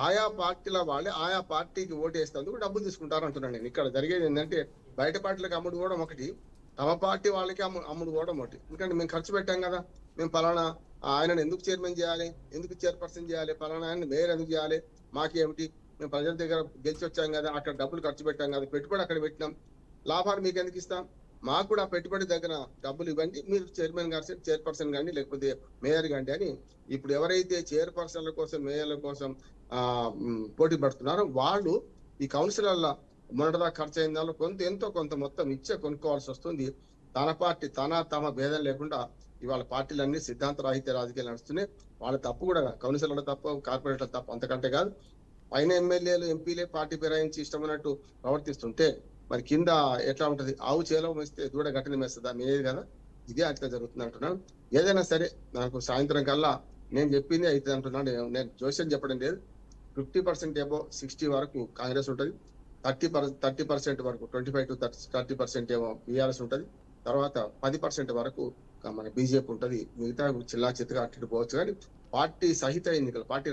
ఆయా పార్టీల వాళ్ళే ఆయా పార్టీకి ఓటేస్తేందుకు డబ్బులు తీసుకుంటారు అంటున్నాను నేను. ఇక్కడ జరిగేది ఏంటంటే, బయట పార్టీలకు అమ్ముడుకోవడం ఒకటి, తమ పార్టీ వాళ్ళకి అమ్ముడుకోవడం ఒకటి. ఎందుకంటే మేము ఖర్చు పెట్టాం కదా, మేము పలానా ఆయనను ఎందుకు చైర్మన్ చేయాలి, ఎందుకు చైర్పర్సన్ చేయాలి, పలానా ఆయన మేయర్ ఎందుకు చేయాలి, మాకేమిటి, మేము ప్రజల దగ్గర గెలిచి వచ్చాం కదా, అక్కడ డబ్బులు ఖర్చు పెట్టాం కదా, పెట్టుబడి అక్కడ పెట్టినాం, లాభాలు మీకు ఎందుకు ఇస్తాం, మాకు కూడా పెట్టుబడి దగ్గర డబ్బులు ఇవ్వండి, మీరు చైర్మన్ గారు చైర్పర్సన్ కానీ లేకపోతే మేయర్ కానీ అని. ఇప్పుడు ఎవరైతే చైర్పర్సన్ల కోసం మేయర్ల కోసం పోటీ పడుతున్నారో వాళ్ళు ఈ కౌన్సిలర్ల మొన్నటిదా ఖర్చు అయిన దానిలో ఎంతో కొంత మొత్తం ఇచ్చే కొనుక్కోవాల్సి వస్తుంది. తన పార్టీ తమ భేదం లేకుండా ఇవాళ పార్టీలన్నీ సిద్ధాంత రాహిత్య రాజకీయాలు నడుస్తున్నాయి. వాళ్ళ తప్పు కూడా కౌన్సిలర్ల తప్పు, కార్పొరేటర్ల తప్పు అంతకంటే కాదు. పైన ఎమ్మెల్యేలు ఎంపీలే పార్టీ ఫిరాయించి ఇష్టమైనట్టు ప్రవర్తిస్తుంటే మరి కింద ఎట్లా ఉంటది? ఆవు చేలో వేస్తే దూడ గట్టిని మేస్తుందా? మేది కదా. ఇదే అట్లా జరుగుతుంది అంటున్నాను. ఏదైనా సరే నాకు సాయంత్రం కల్లా నేను చెప్పింది అయితే అంటున్నాను. నేను జోస్యం చెప్పడం లేదు. 50% ఏమో 60 వరకు కాంగ్రెస్ ఉంటుంది, 30% వరకు 25 to 30% ఏమో బీఆర్ఎస్ ఉంటుంది, తర్వాత 10% వరకు మన బీజేపీ ఉంటుంది. మిగతా చిల్లా చిత్తగా అట్టు పోవచ్చు. కానీ పార్టీ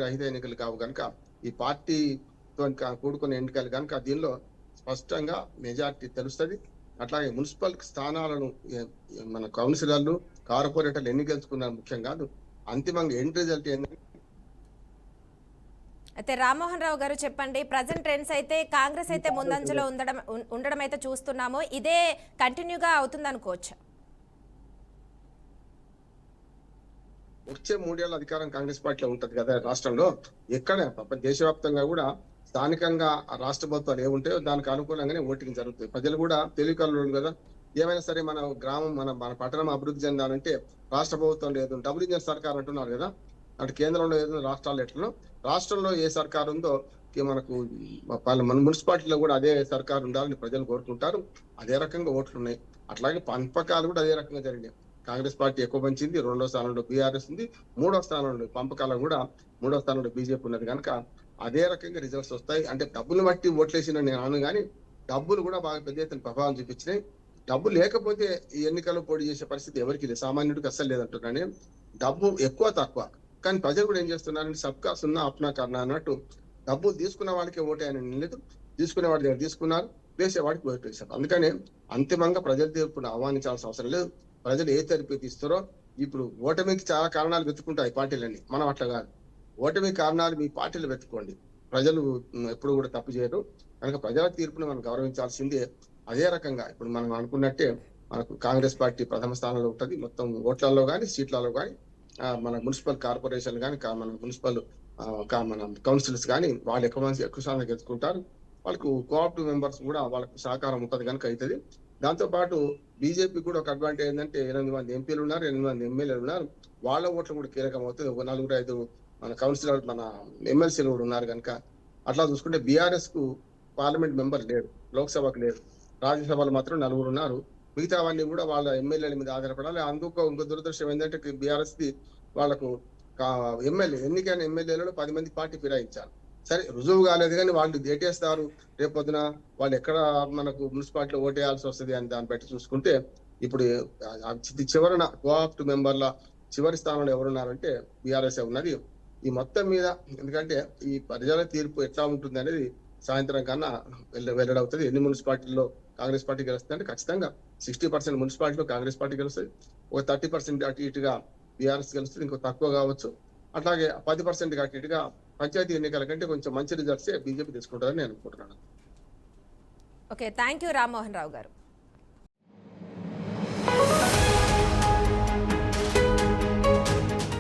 రహిత ఎన్నికలు కావు కనుక ఈ పార్టీతో కూడుకున్న ఎన్నికలు కనుక దీనిలో స్పష్టంగా మెజార్టీ తెలుస్తుంది. అట్లాగే మున్సిపల్ స్థానాలను మన కౌన్సిలర్లు కార్పొరేటర్లు ఎన్ని గెలుచుకున్నారు ముఖ్యం కాదు, అంతిమంగా ఎండ్ రిజల్ట్ ఏంటంటే. అయితే రామ్మోహన్ రావు గారు చెప్పండి, ప్రజెంట్ ట్రెండ్స్ అయితే కాంగ్రెస్ అయితే ముందంజలో ఉండడం అయితే చూస్తున్నాము, ఇదే కంటిన్యూగా అవుతుంది అనుకోవచ్చు? వచ్చే 3 ఏళ్ల అధికారం కాంగ్రెస్ పార్టీలో ఉంటది కదా రాష్ట్రంలో. ఎక్కడ దేశవ్యాప్తంగా కూడా స్థానికంగా రాష్ట్ర ప్రభుత్వాలు ఏముంటాయో దానికి అనుకూలంగానే ఓటింగ్ జరుగుతుంది. ప్రజలు కూడా తెలివికలు కదా. ఏమైనా సరే మన గ్రామం మన పట్టణం అభివృద్ధి చెందాలంటే రాష్ట్ర ప్రభుత్వం లేదు, డబుల్ ఇంజన్ సర్కార్ అంటున్నారు కదా. అటు కేంద్రంలో ఏదో రాష్ట్రాలు ఎట్లనో, రాష్ట్రంలో ఏ సర్కారు ఉందో మనకు మన మున్సిపాలిటీలో కూడా అదే సర్కారు ఉండాలని ప్రజలు కోరుకుంటారు. అదే రకంగా ఓట్లు ఉన్నాయి. అట్లాగే పంపకాలు కూడా అదే రకంగా జరిగినాయి. కాంగ్రెస్ పార్టీ ఎక్కువ పంచింది, 2వ స్థానంలో బీఆర్ఎస్ ఉంది, 3వ స్థానంలో పంపకాలను కూడా 3వ స్థానంలో బీజేపీ ఉన్నది కనుక అదే రకంగా రిజల్ట్స్ వస్తాయి. అంటే డబ్బులు బట్టి ఓట్లేసిన నేను అను, కానీ డబ్బులు కూడా బాగా పెద్ద ఎత్తున ప్రభావం చూపించినాయి. డబ్బు లేకపోతే ఈ ఎన్నికల్లో పోటీ చేసే పరిస్థితి ఎవరికి లేదు, సామాన్యుడికి అస్సలు లేదంటున్నాను. డబ్బు ఎక్కువ తక్కువ, కానీ ప్రజలు కూడా ఏం చేస్తున్నారంటే సబ్కా సున్నా అప్నా కర్నా అన్నట్టు డబ్బులు తీసుకున్న వాడికి ఓటేయని లేదు, తీసుకునే వాడి దగ్గర తీసుకున్నారు, వేసేవాడికి ఓటు వేశారు. అందుకని అంతిమంగా ప్రజల తీర్పును ఆహ్వానించాల్సిన అవసరం లేదు. ప్రజలు ఏ తీర్పు తీస్తారో, ఇప్పుడు ఓటమికి చాలా కారణాలు వెతుకుంటాయి పార్టీలన్నీ, మనం అట్లా కాదు. ఓటమి కారణాలు మీ పార్టీలు వెతుక్కోండి, ప్రజలు ఎప్పుడు కూడా తప్పు చేయరు. కనుక ప్రజల తీర్పును మనం గౌరవించాల్సిందే. అదే రకంగా ఇప్పుడు మనం అనుకున్నట్టే మనకు కాంగ్రెస్ పార్టీ ప్రథమ స్థానంలో ఉంటుంది మొత్తం ఓట్లలో కానీ సీట్లలో కానీ. మన మున్సిపల్ కార్పొరేషన్ కానీ మన మున్సిపల్ మన కౌన్సిల్స్ కానీ వాళ్ళు ఎక్కువ శాతం గెలుచుకుంటారు. వాళ్ళకు కోఆపరేటివ్ మెంబర్స్ కూడా వాళ్ళకు సహకారం ఉంటుంది కనుక అవుతుంది. దాంతో పాటు బీజేపీ కూడా ఒక అడ్వాంటేజ్ ఏంటంటే 8 మంది ఎంపీలు ఉన్నారు, 8 మంది ఎమ్మెల్యేలు ఉన్నారు. వాళ్ళ ఓట్లు కూడా కీలకం అవుతుంది. ఒక 4-5 మన కౌన్సిలర్ మన ఎమ్మెల్సీలు కూడా ఉన్నారు కనుక. అట్లా చూసుకుంటే బీఆర్ఎస్ కు పార్లమెంట్ మెంబర్ లేరు, లోక్సభకు లేరు, రాజ్యసభలో మాత్రం 4 ఉన్నారు. మిగతావన్నీ కూడా వాళ్ళ ఎమ్మెల్యేల మీద ఆధారపడాలి. ఇంకో దురదృష్టం ఏంటంటే బీఆర్ఎస్ ది వాళ్ళకు ఎన్నికైన ఎమ్మెల్యేలలో 10 మంది పార్టీ ఫిరాయించారు. సరే రుజువు కాలేదు, కానీ వాళ్ళు ఏటేస్తారు రేపొద్దున, వాళ్ళు ఎక్కడ మనకు మున్సిపాలిటీలో ఓటేయాల్సి వస్తుంది అని దాన్ని బట్టి చూసుకుంటే ఇప్పుడు చివరన కోఆప్ట్ మెంబర్ల చివరి స్థానంలో ఎవరున్నారంటే బీఆర్ఎస్ ఉన్నది. ఈ మొత్తం మీద ఎందుకంటే ఈ ప్రజల తీర్పు ఎట్లా ఉంటుంది అనేది సాయంత్రం కన్నా వెల్లడవుతుంది. ఎన్ని మున్సిపాలిటీల్లో కాంగ్రెస్ పార్టీ గెలుస్తుంది అంటే ఖచ్చితంగా 60% మున్సిపాలిటీలో కాంగ్రెస్ పార్టీ గెలుస్తుంది. ఒక 30% అటు ఇటుగా బీఆర్ఎస్ గెలుస్తుంది, ఇంకో తక్కువ కావచ్చు. అట్లాగే 10% అటు ఇటుగా పంచాయతీ ఎన్నికల కంటే కొంచెం మంచి రిజల్ట్సే బీజేపీ తీసుకుంటుందని నేను అనుకుంటున్నాను. Okay, thank you Rammohan Rao గారు.